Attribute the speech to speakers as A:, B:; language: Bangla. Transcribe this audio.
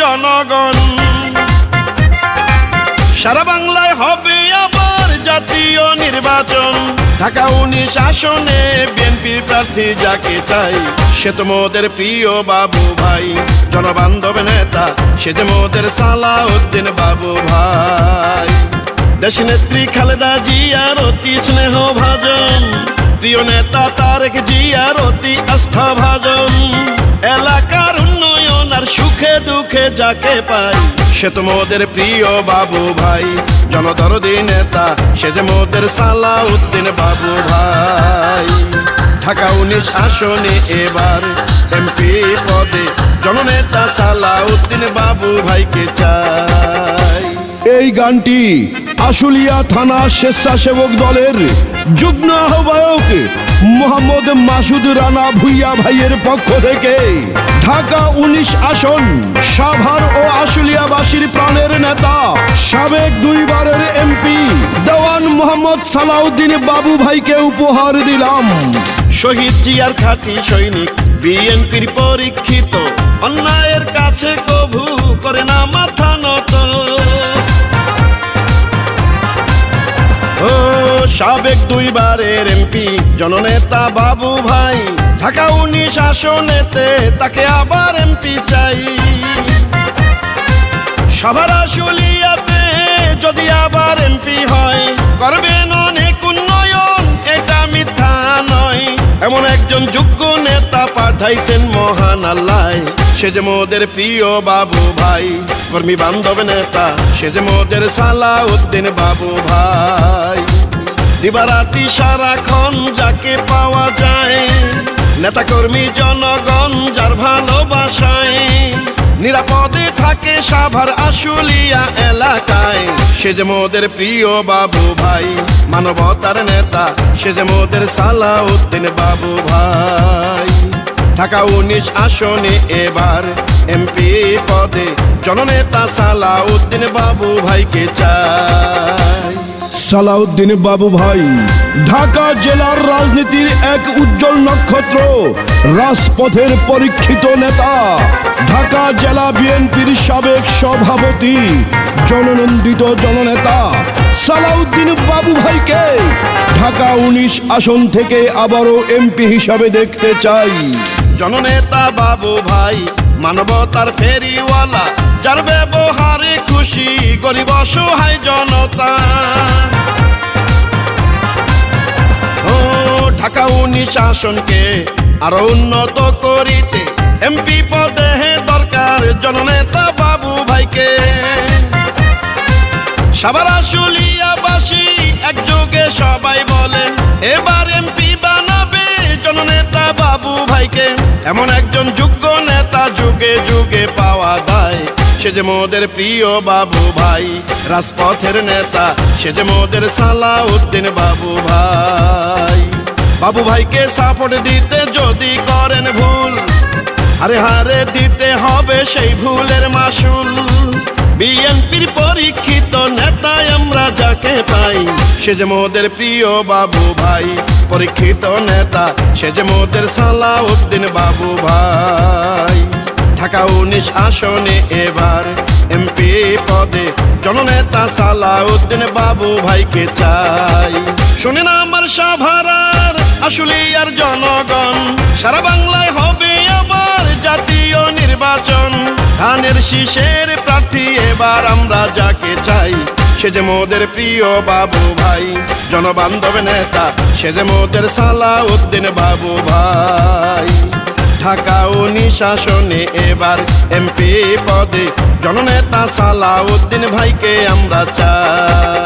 A: জনগণ। সারা বাংলায় হবে আবার জাতীয় নির্বাচন। ঢাকা 19 আসনে বিএনপির প্রার্থী যাকে চাই, সে তো মোদের প্রিয় বাবু ভাই। জনবান্ধব নেতা সে যে মোদের সালাউদ্দিন বাবু ভাই। দেশ নেত্রী খালেদা জিয়ার অতি স্নেহ ভাজন, প্রিয় নেতা তারেক জিয়ার অতি আস্থা ভাজন। এলাকার উন্নয়ন আর সুখে দুঃখে যাকে পাই, সে তো মোদের প্রিয় বাবু ভাই। জনদরদি নেতা সে যে মোদের সালাউদ্দিন বাবু ভাই। ঢাকা 19 আসনে এবার এমপি পদে জননেতা সালাউদ্দিন বাবু ভাইকে চাই।
B: এই গানটি আশুলিয়া থানা স্বেচ্ছাসেবক দলের যুগ্ম আহ্বায়ক মোহাম্মদ মাসুদ রানা ভুইয়া ভাইয়ের পক্ষ থেকে ঢাকা 19 আসন সাভার ও আশুলিয়াবাসীর প্রাণের নেতা সাবেক 2 বারের এমপি দেওয়ান মোহাম্মদ সালাউদ্দিন বাবু ভাইকে উপহার দিলাম।
A: শহীদ জিয়ার খাঁটি সৈনিক, বিএনপির পরীক্ষিত, অন্যায়ের কাছে কভু করে না মাথা নত। ও সাবেক 2 বারের এমপি জননেতা বাবু ভাই। ঢাকা 19 আসনেতে তাকে আবার এমপি চাই। সাভার আশুলিয়াতে যদি আবার এমপি হয়, করবেন অনেক উন্নয়ন, এটা মিথ্যা নয়। এমন একজন যোগ্য নেতা পাঠাইছেন মহান আল্লাহ, সে যে মোদের প্রিয় বাবু ভাই। কর্মী বান্ধব নেতা সে যে মোদের সালাউদ্দিন বাবু ভাই। দিবারাতি সারাক্ষণ যাকে পাওয়া যায়, নেতা কর্মী জনগণ যার ভালোবাসায়। নিরাপদে থাকে সাভার আশুলিয়া এলাকায়, সে যে মোদের প্রিয় বাবু ভাই। মানবতার নেতা সে যে মোদের সালাউদ্দিন বাবু ভাই। ঢাকা 19 আসনে এবার এমপি পদে জননেতা সালাউদ্দিন বাবু ভাইকে চাই।
B: সালাউদ্দিন বাবু ভাই ঢাকা জেলার রাজনীতির এক উজ্জ্বল নক্ষত্র, রাজপথের পরীক্ষিত নেতা, ঢাকা জেলা বিএনপির সাবেক সভাপতি, জননন্দিত জননেতা সালাউদ্দিন বাবু ভাইকে ঢাকা 19 আসন থেকে আবারও এমপি হিসাবে দেখতে চাই।
A: জননেতা বাবু ভাই মানবতার ফেরিওয়ালা, যার ব্যবহারে খুশি গরিব অসহায় জনতা। ও ঢাকা 19 আসনকে আরো উন্নত করিতে এমপি পদে দরকার জননেতা বাবু ভাইকে। সাভার আশুলিয়াবাসী একযোগে সবাই বলেন, এবার এমপি বানাবে জননেতা বাবু ভাইকে। এমন একজন যোগ্য নেতা যুগে যুগে পাওয়া যায়, সে যে মোদের প্রিয় বাবু ভাই। রাজপথের নেতা সে যে মোদের সালাউদ্দিন বাবু ভাই। বাবু ভাইকে সাপোর্ট দিতে যদি করেন ভুল, আরে হারে দিতে হবে সেই ভুলের মাসুল। বিএনপির পরীক্ষিত নেতা আমরা যাকে পাই, সে যে মোদের প্রিয় বাবু ভাই। পরীক্ষিত নেতা সে যে মোদের সালাউদ্দিন বাবু ভাই। ঢাকা 19 আসনে এবার এমপি পদে জননেতা সালাউদ্দিন বাবু ভাইকে চাই। শুনেন আমার সাভারার আশুলিয়ার জনগণ, সারা বাংলায় হবে আবার জাতীয় নির্বাচন। ধানের শীষের প্রার্থী এবার আমরা যাকে চাই, সে যে মোদের প্রিয় বাবু ভাই। জনবান্ধব নেতা সে যে মোদের সালাউদ্দিন বাবু ভাই। ঢাকা 19 আসনে এবার এমপি পদে জননেতা সালাউদ্দিন ভাইকে আমরা চাই।